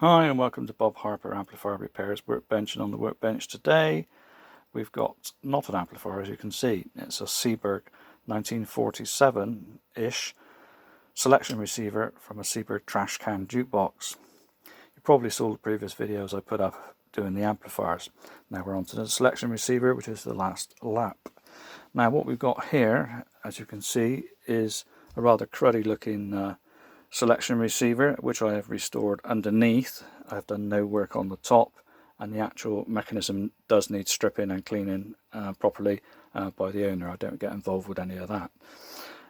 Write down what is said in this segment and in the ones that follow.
Hi and welcome to Bob Harper Amplifier Repairs Workbench, and on the workbench today we've got not an amplifier, as you can see. It's a Seeburg 1947-ish selection receiver from a Seeburg trash can jukebox. You probably saw the previous videos I put up doing the amplifiers. Now we're on to the selection receiver, which is the last lap. Now what we've got here, as you can see, is a rather cruddy looking selection receiver, which I have restored underneath. I've done no work on the top, and the actual mechanism does need stripping and cleaning properly by the owner. I don't get involved with any of that.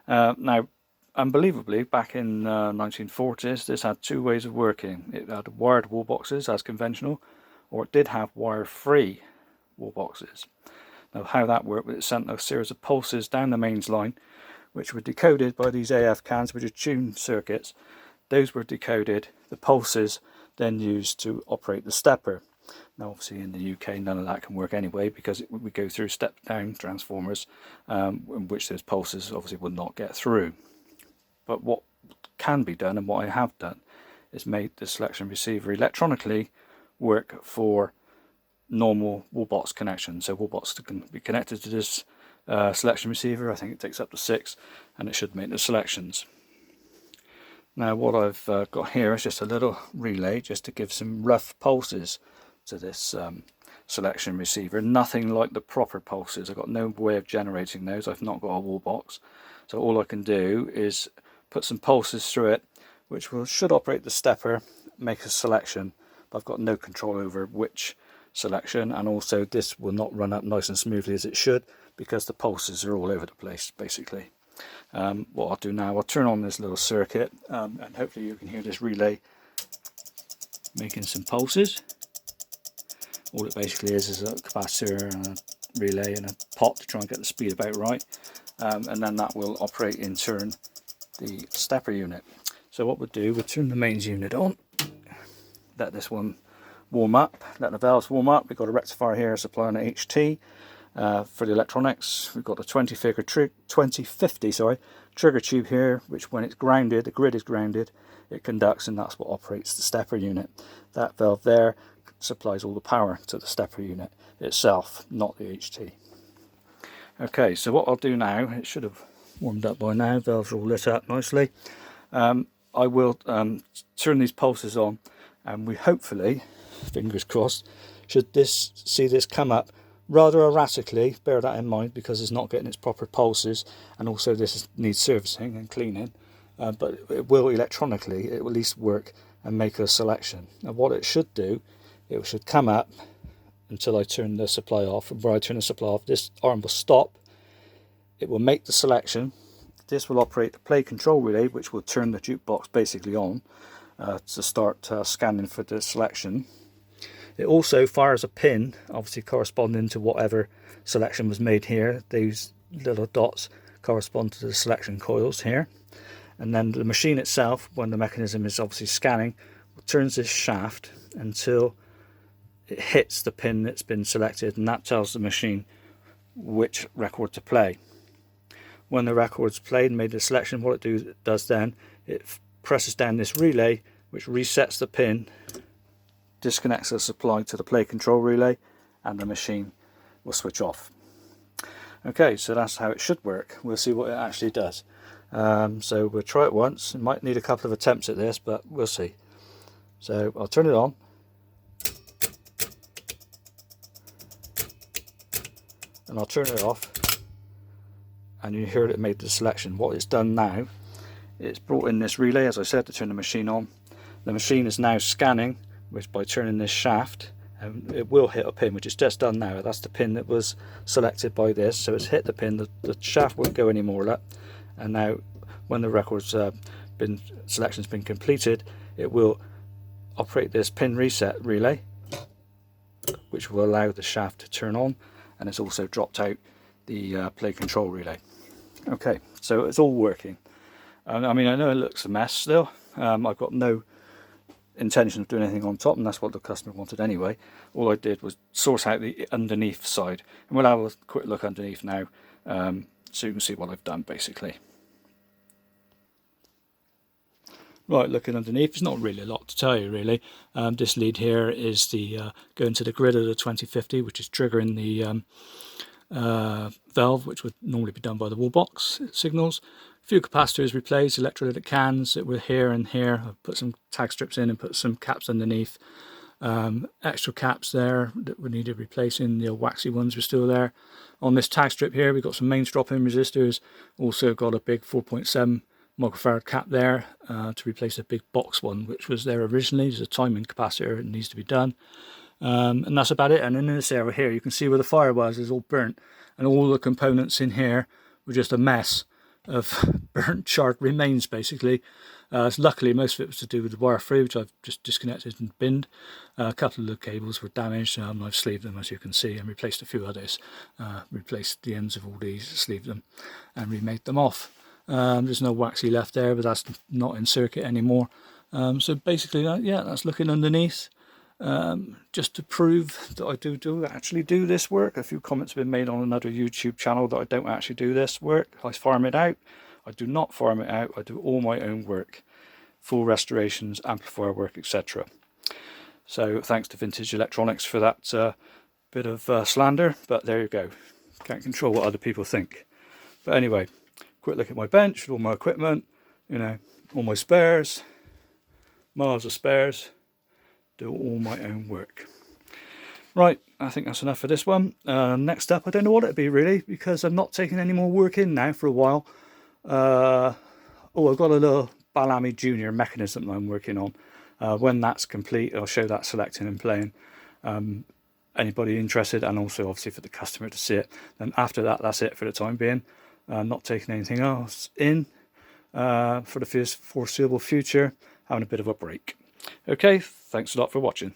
Now, unbelievably, back in 1940s, this had two ways of working. It had wired wall boxes as conventional, or it did have wire-free wall boxes. Now, how that worked, it sent a series of pulses down the mains line, which were decoded by these AF cans, which are tuned circuits. Those were decoded, the pulses then used to operate the stepper. Now obviously in the UK none of that can work anyway, because we go through step down transformers in which those pulses obviously would not get through. But what can be done, and what I have done, is made the selection receiver electronically work for normal wall box connections. So wall box can be connected to this selection receiver. I think it takes up to 6, and it should make the selections. Now what I've got here is just a little relay just to give some rough pulses to this selection receiver. Nothing like the proper pulses. I've got no way of generating those. I've not got a wall box, so all I can do is put some pulses through it, which should operate the stepper, make a selection, but I've got no control over which selection, and also this will not run up nice and smoothly as it should, because the pulses are all over the place basically. What I'll do now, I'll turn on this little circuit, and hopefully you can hear this relay making some pulses. All it basically is a capacitor and a relay and a pot to try and get the speed about right, and then that will operate in turn the stepper unit. So what we'll do, we'll turn the mains unit on, let this one warm up, let the valves warm up. We've got a rectifier here supplying an HT. For the electronics, we've got a 2050 trigger tube here, which when it's grounded, the grid is grounded, it conducts, and that's what operates the stepper unit. That valve there supplies all the power to the stepper unit itself, not the HT. Okay, so what I'll do now, it should have warmed up by now, valves are all lit up nicely. I will turn these pulses on, and we hopefully, fingers crossed, should see this come up rather erratically. Bear that in mind, because it's not getting its proper pulses, and also this needs servicing and cleaning, but it will electronically, it will at least work and make a selection. Now what it should do, it should come up until I turn the supply off, and where I turn the supply off, this arm will stop, it will make the selection. This will operate the play control relay, which will turn the jukebox basically on to start scanning for the selection. It also fires a pin, obviously corresponding to whatever selection was made here. These little dots correspond to the selection coils here. And then the machine itself, when the mechanism is obviously scanning, turns this shaft until it hits the pin that's been selected, and that tells the machine which record to play. When the record's played and made the selection, what it does then, it presses down this relay, which resets the pin, disconnects the supply to the play control relay, and the machine will switch off. Okay, so that's how it should work. We'll see what it actually does. So we'll try it once. It might need a couple of attempts at this, but we'll see. So I'll turn it on. And I'll turn it off. And you heard it made the selection. What it's done now, it's brought in this relay, as I said, to turn the machine on. The machine is now scanning, which by turning this shaft, it will hit a pin, which it's just done now. That's the pin that was selected by this, so it's hit the pin. The shaft won't go any more up, and now when the record's selection's been completed, it will operate this pin reset relay, which will allow the shaft to turn on, and it's also dropped out the play control relay. Okay, so it's all working. I mean, I know it looks a mess still. I've got no intention of doing anything on top, and that's what the customer wanted anyway. All I did was source out the underneath side, and we'll have a quick look underneath now, so you can see what I've done basically. Right, looking underneath, there's not really a lot to tell you really. This lead here is the going to the grid of the 2050, which is triggering the valve, which would normally be done by the wall box signals. A few capacitors replaced, electrolytic cans that were here and here. I've put some tag strips in and put some caps underneath. Extra caps there that we needed replacing. The old waxy ones were still there. On this tag strip here, we've got some mains drop-in resistors. Also got a big 4.7 microfarad cap there to replace a big box one which was there originally. There's a timing capacitor that needs to be done, and that's about it. And in this area here you can see where the fire was is all burnt, and all the components in here were just a mess of burnt charred remains basically. So luckily most of it was to do with the wire free, which I've just disconnected and binned. A couple of the cables were damaged. I've sleeved them as you can see and replaced a few others. Replaced the ends of all these, sleeved them and remade them off. There's no waxy left there, but that's not in circuit anymore. So basically, yeah, that's looking underneath. Just to prove that I actually do this work. A few comments have been made on another YouTube channel that I don't actually do this work. I farm it out. I do not farm it out. I do all my own work, full restorations, amplifier work, etc. So thanks to Vintage Electronics for that bit of slander, but there you go. Can't control what other people think. But anyway, quick look at my bench with all my equipment, you know, all my spares, miles of spares, do all my own work. Right, I think that's enough for this one. Next up, I don't know what it'd be really, because I'm not taking any more work in now for a while. Oh, I've got a little Balami Junior mechanism that I'm working on. When that's complete, I'll show that selecting and playing. Anybody interested, and also obviously for the customer to see it. Then after that, that's it for the time being. Not taking anything else in for the foreseeable future. Having a bit of a break. Okay, thanks a lot for watching.